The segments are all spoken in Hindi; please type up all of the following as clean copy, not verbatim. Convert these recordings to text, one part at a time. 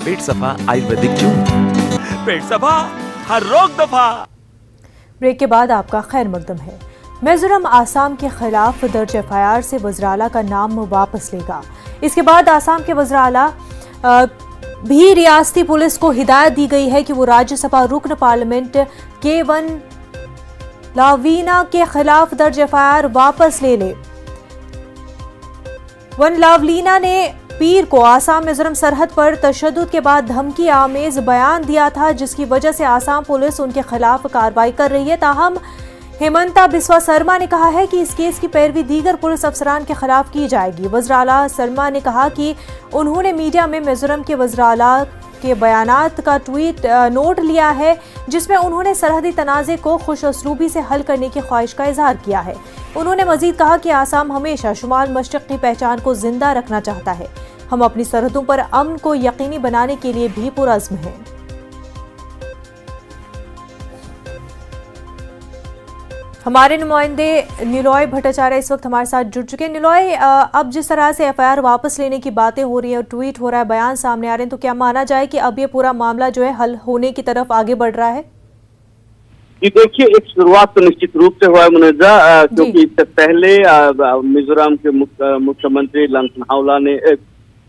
पेट सफा आयुर्वेदिक चूर्ण, पेट सफा हर रोग दफा। ब्रेक के बाद आपका खैर मकदम है। मिजोरम आसाम के खिलाफ दर्ज एफआईआर से वज़ीर-ए-आला का नाम वापस लेगा। इसके बाद आसाम के वज़ीर-ए-आला भी रियासती पुलिस को हिदायत दी गई है कि वो राज्यसभा रुकन पार्लियामेंट के1 लावीना के खिलाफ दर्ज एफआईआर वापस ले ले। वन लावलीना ने पीर को आसाम मिजोरम सरहद पर तशद्दुद के बाद धमकी आमेज बयान दिया था, जिसकी वजह से आसाम पुलिस उनके खिलाफ कार्रवाई कर रही है। ताहम हेमंता बिस्वा शर्मा ने कहा है कि इस केस की पैरवी दीगर पुलिस अफसरान के खिलाफ की जाएगी। वज़ीर-ए-आला शर्मा ने कहा कि उन्होंने मीडिया में मिजोरम के वज़ीर-ए-आला के बयानात का ट्वीट नोट लिया है, जिसमें उन्होंने सरहदी तनाज़े को खुश उसलूबी से हल करने की ख्वाहिश का इजहार किया है। उन्होंने मजीद कहा कि आसाम हमेशा शुमाल मशरिक़ की पहचान को जिंदा रखना चाहता है। हम अपनी सरहदों पर अमन को यकीनी बनाने के लिए भी पुरअज़्म हैं। हमारे नुमाइंदे निलॉय भट्टाचार्य इस वक्त हमारे साथ जुड़ चुके हैं। निलॉय, अब जिस तरह से एफआईआर वापस लेने की बातें हो रही हैं और ट्वीट हो रहा है, बयान सामने आ रहे हैं, तो क्या माना जाए कि अब ये पूरा मामला जो है हल होने की तरफ आगे बढ़ रहा है? जी देखिए, एक शुरुआत तो निश्चित रूप से हुआ है मुनज़्ज़ा, क्योंकि इससे पहले मिजोरम के मुख्यमंत्री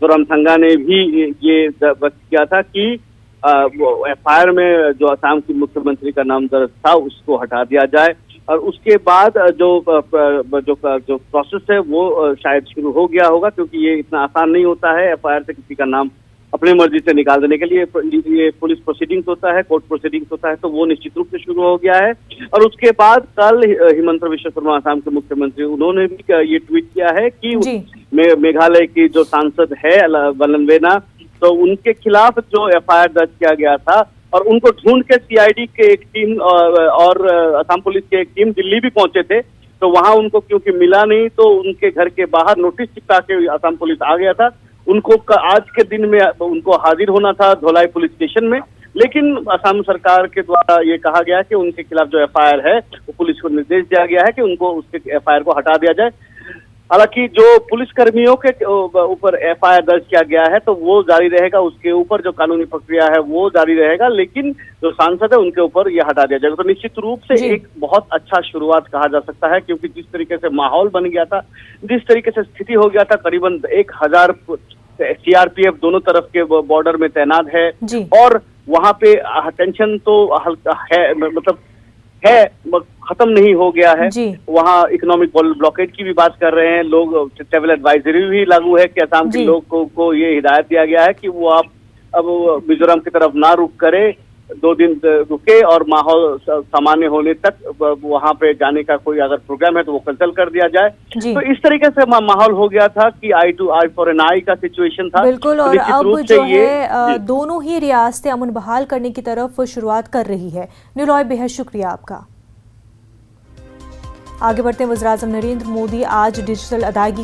जोरामथंगा ने भी ये व्यक्त किया था कि एफआईआर में जो असम के मुख्यमंत्री का नाम दर्ज था उसको हटा दिया जाए, और उसके बाद जो प्रोसेस है वो शायद शुरू हो गया होगा, क्योंकि ये इतना आसान नहीं होता है एफआईआर से किसी का नाम अपनी मर्जी से निकाल देने के लिए। ये पुलिस प्रोसीडिंग्स होता है, कोर्ट प्रोसीडिंग्स होता है, तो वो निश्चित रूप से शुरू हो गया है। और उसके बाद कल हिमंता बिस्वा शर्मा असम के मुख्यमंत्री, उन्होंने भी ये ट्वीट किया है कि मेघालय की जो सांसद है वलनवेना, तो उनके खिलाफ जो एफआईआर दर्ज किया गया था और उनको ढूंढ के सीआईडी के एक टीम और असम पुलिस के एक टीम दिल्ली भी पहुंचे थे, तो वहां उनको क्योंकि मिला नहीं, तो उनके घर के बाहर नोटिस चिपका के असम पुलिस आ गया था। उनको आज के दिन में उनको हाजिर होना था धोलाई पुलिस स्टेशन में, लेकिन असम सरकार के द्वारा ये कहा गया कि उनके खिलाफ जो एफआईआर है वो पुलिस को निर्देश दिया गया है कि उनको उसके एफआईआर को हटा दिया जाए। हालांकि जो पुलिसकर्मियों के ऊपर एफआईआर दर्ज किया गया है तो वो जारी रहेगा, उसके ऊपर जो कानूनी प्रक्रिया है वो जारी रहेगा, लेकिन जो सांसद है उनके ऊपर ये हटा दिया जाएगा। तो निश्चित रूप से एक बहुत अच्छा शुरुआत कहा जा सकता है, क्योंकि जिस तरीके से माहौल बन गया था, जिस तरीके से स्थिति हो गया था, करीबन 1000 सीआरपीएफ दोनों तरफ के बॉर्डर में तैनात है, और वहां पे टेंशन तो हल्का है, मतलब है, खत्म नहीं हो गया है। वहाँ इकोनॉमिक ब्लॉकेट की भी बात कर रहे हैं लोग, ट्रेवल एडवाइजरी भी लागू है कि असम के लोग को ये हिदायत दिया गया है कि वो आप अब मिजोरम की तरफ ना रुक करे, 2 दिन रुके और माहौल सामान्य होने तक वहां पे जाने का कोई अगर प्रोग्राम है तो वो कैंसिल कर दिया जाए। तो इस तरीके से माहौल हो गया था कि आई टू आई फॉर एन आई का सिचुएशन था। बिल्कुल, और अब जो है दोनों ही रियासतें अमन बहाल करने की तरफ शुरुआत कर रही है। निलॉय, बेहद शुक्रिया आपका। आगे बढ़ते हैं। वज़ीर-ए-आज़म नरेंद्र मोदी आज डिजिटल अदायगी